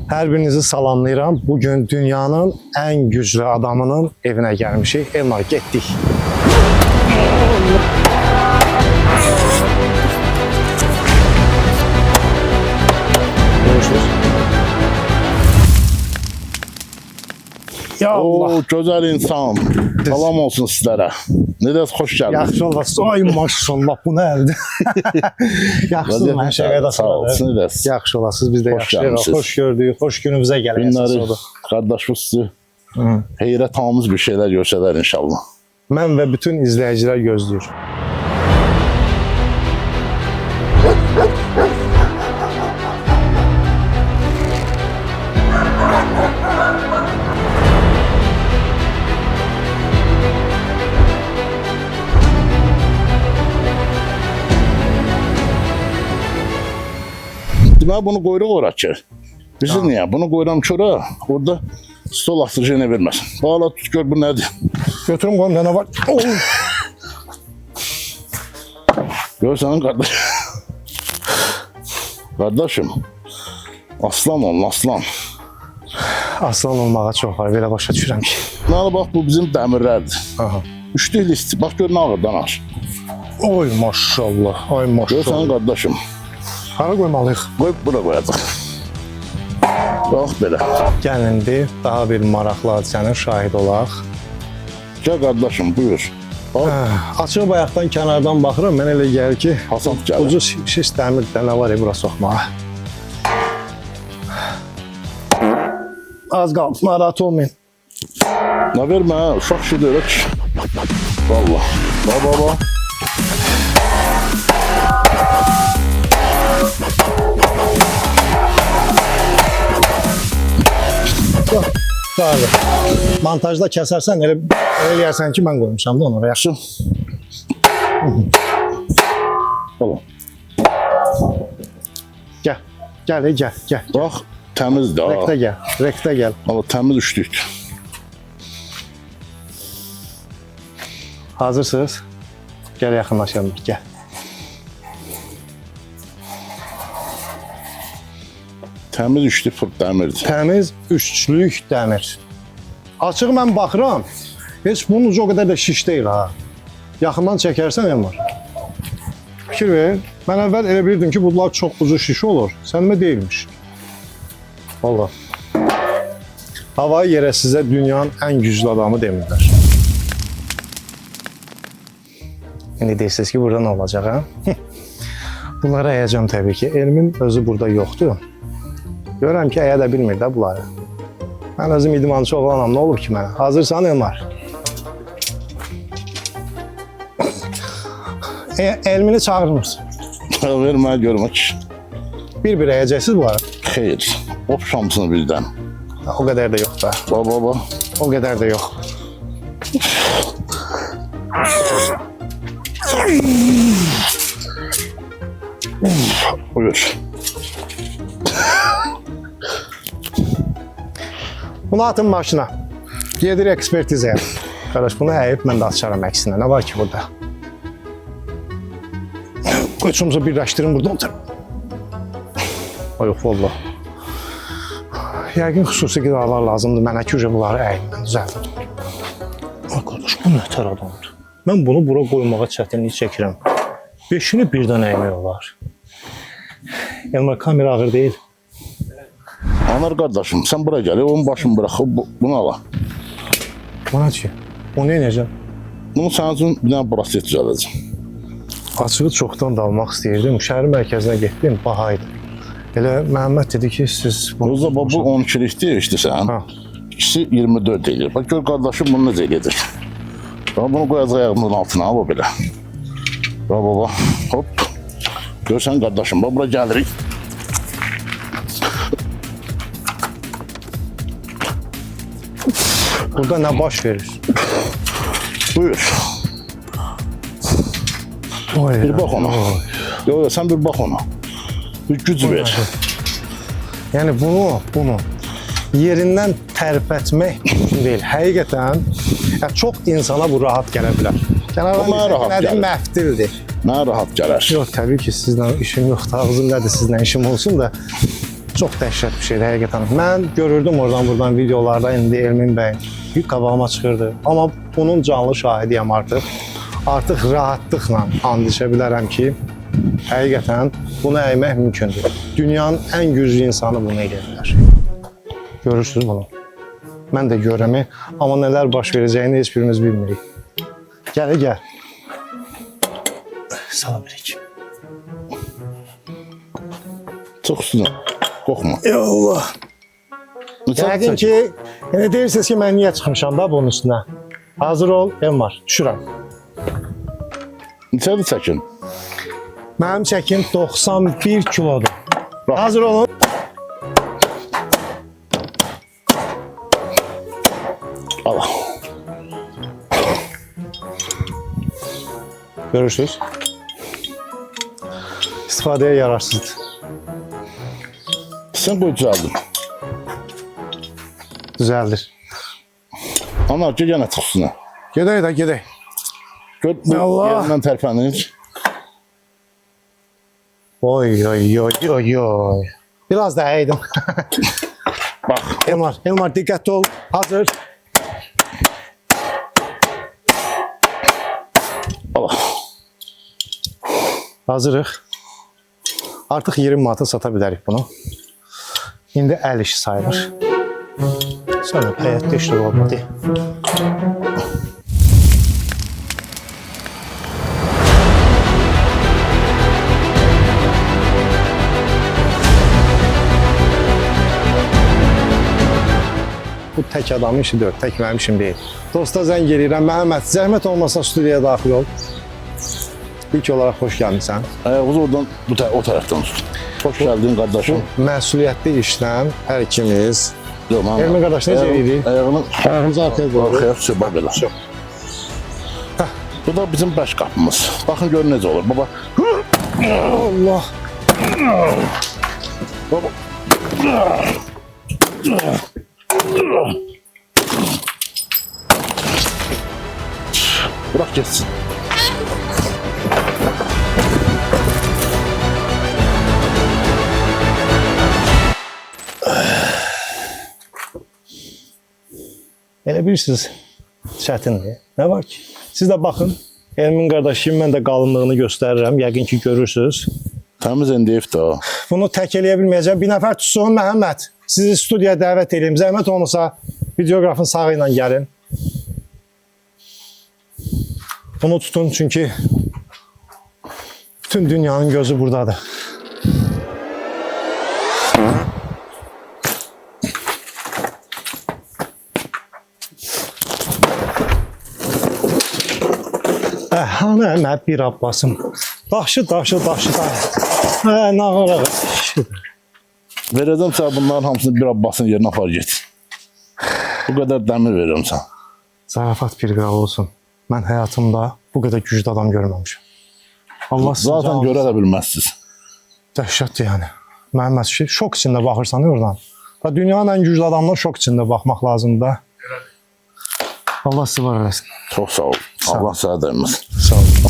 Hər birinizi salamlayıram. Bugün dünyanın ən güclü adamının evinə gəlmişik. Elmar, getdik. Görüşürüz. Ya Allah. O gözəl insan. Salam olsun sizlərə. Necəsiz, xoş gəldiniz. Yaxşı olasın. Ay maşallah, bu nə əldir? Yaxşısın, mən şəkədə sağ olsun. Yaxşı olasınız, biz də yaxşıyıq. Xoş gördük, xoş günümüzə gələyəsiniz. Günləri qardaşımız sizi heyrət alımız bir şeylər görsələr inşallah. Mən və bütün izləyicilər gözləyir. Deməli, bunu qoyuruq ora ki. Bizim niyə? Bunu qoyuram ki ora, orada stol astıcı yenə verməz. Bağla tut, gör bu nədir? Götürüm qoyum, nə var? Görsən qardaş. Qardaşım, aslan olun, aslan. Aslan olmağa çox var, belə başa düşürəm ki. Deməli, bax, bu bizim dəmirlərdir. Aha. Üçlük listi, bax, gör nə ağırdan ar. Oy maşallah, ay maşallah. Görsən qardaşım. Hara qoymalıyıq? Qoy, bura qoyacaq. Bax, belə. Gəlindi, daha bir maraqlı hadisənin şahid olaq. Gəl qardaşım, buyur. Açıq bayaqdan kənardan baxıram, mən elə gəlir ki, Hasant gəlir. ucuz şiş dəmir də nə var ya, bura soxmağa. Az qaldı, narahat olmayın. Nə vermə, uşaq şey deyil ki. Valla. Baba. Qardır. Montajda kəsərsən, elə eləyərsən ki, mən qoymuşam da onu. Yaxşı. Valla. Gəl. Bax, təmizdir. Rektə gəl. Valla, təmiz üçlük. Hazırsınız? Gəl yaxınlaşalım, gəl. Təmiz üçlük fırd dəmirdir. Təmiz üçlük dəmir. Açıq mən baxıram, heç bunun ucu o qədər də şiş deyil ha. Yaxından çəkərsən Elmar. Fikir ver, mən əvvəl elə bilirdim ki, bunlar çox ucu şiş olur. Sənmə deyilmiş. Valla. Havayı yerə sizə dünyanın ən güclü adamı demirlər. İndi deyirsiniz ki, burada nə olacaq, ha? Bunlara əyəcəm təbii ki. Elmin özü burada yoxdur. Görürəm ki, əyə də bilmir də bunları. Mən özüm idmançı oğlanam, nə olur ki mənə? Hazırsan Elmar? Elmini çağırmırsın. Vermə, görmək. Bir-bir əyəcəksiniz bunları. Xeyr, opşamsın birdən. O qədər də yox da. Baba. O qədər də yox. Buyur. Bunu atın maşına. Gedir ekspertizəyə. Qardaş, bunu əyib mən də açaram əksinə. Nə var ki burada? Qoçumuzu birləşdirin, burada oturun. O yox, valla. Yəqin xüsusi qidalar lazımdır mənə ki, bunları əyimdən düzəldim. Ay qardaş, bu nətər adamdır? Mən bunu bura qoymağa çətinlik çəkirəm. 5-ini birdən əymək olar. Elmar, kamera ağır deyil. Anar qardaşım, sən bura gəl, onun başını bıraxıb bunu ala. Bana ki, o nə edəcəm? Bunu sənin üçün bir dənə braset düzələcəm. Açığı çoxdan da almaq istəyirdim. Şəhər mərkəzinə getdim, bahaydı. Elə Məhəmməd dedi ki, siz... Özdə bu 12-likdir, işdirsən. İkisi 24 edir. Bax, gör qardaşım bunu necə gedir. Bunu qoyacaq ayağımızın altına, bu belə. Baba, hop. Görsən qardaşım, bura gəlirik. Burada nə baş verir? Buyur. Bir bax ona. Yox, sən bir bax ona. Bir güc ver. Yəni bunu yerindən tərpətmək mümkün deyil. Həqiqətən çox insana bu rahat gələ bilər. Kənardan məftildir. Mənə rahat gələr. Yox, təbii ki, sizlə işim yoxdur. Ağzım nədir, sizlə işim olsun da Çox dəhşət bir şeydir həqiqətən. Mən görürdüm oradan videolarda indi Elmin bəy bir qabağıma çıxırdı. Amma bunun canlı şahidiyəm artıq. Artıq rahatlıqla and içə bilərəm ki, həqiqətən bunu əymək mümkündür. Dünyanın ən güclü insanı bunu edə bilər. Görürsünüz bunu. Mən də görəmi, amma nələr baş verəcəyini heç birimiz bilmirik. Gəl. Salam əleykum. Çox üstünə. Qorxma. Ya Allah. Yəqin ki, deyirsiniz ki, mən niyə çıxmışam da bunun üstünə? Hazır ol, Elmar, düşürəm. Neçədir çəkin? Mənim çəkim 91 kilodur. Bax. Hazır olun. Allah. Görürsünüz. İstifadəyə yararsızdır. Sən qoy düzəldim. Düzəldir. Ana, gel yenə çıx üstünə. Gedək. Gör, bu Allah. yerindən tərpənir. Oy. Biraz da əydim. Bax. Elmar diqqətli ol. Hazır. Allah. Hazırıq. Artıq 20 manata sata bilərik bunu. İndi əl işi sayılır. Sonra həyətdə işlər olmadı. Bu tək adamın işi deyil, tək mənim işim deyil. Dosta zəng eləyirəm, Məhəmməd, zəhmət olmasa studiyaya daxil ol. İlk olaraq xoş gəlmişsən. Ayağınızı oradan o tərəfdən tut. Xoş gəldin qardaşım. Məsuliyyətli işləm hər ikimiz. Yox, mən. Elmin qardaş necə idi? Ayağınızı arkaya qoyun. Arkaya söhbət belə. Hə. Bu da bizim baş qapımız. Baxın gör necə olur. Baba. Allah. Baba. Bırak geçsin. Elə bilirsiniz, çətindir. Nə var ki? Siz də baxın, Elmin qardaşım, mən də qalınlığını göstərirəm. Yəqin ki, görürsünüz. Təmiz endiyif də o. Bunu tək eləyə bilməyəcəm. Bir nəfər tutsun, Məhəmməd. Sizi studiyaya dəvət edeyim. Zəhmət olmasa videoqrafın sağı ilə gəlin. Bunu tutun, çünki bütün dünyanın gözü buradadır. Hanı əmə bir Abbasım. Daşı. Nağara. Verəcəm sən bunların hamısını bir Abbasın yerinə apar get. Bu qədər dəmir verirəm sən. Zarafat bir qral olsun. Mən həyatımda bu qədər güclü adam görməmişəm. Allah sizə Zaten görə də bilməzsiniz. Dəhşətdir yəni. Mənim məsəl şok içində baxırsan oradan. Da dünyanın ən güclü adamına şok içində baxmaq lazımdır da. Allah sizə var eləsin. Çox sağ ol. Allah sənə dəyməsin. Sağ ol.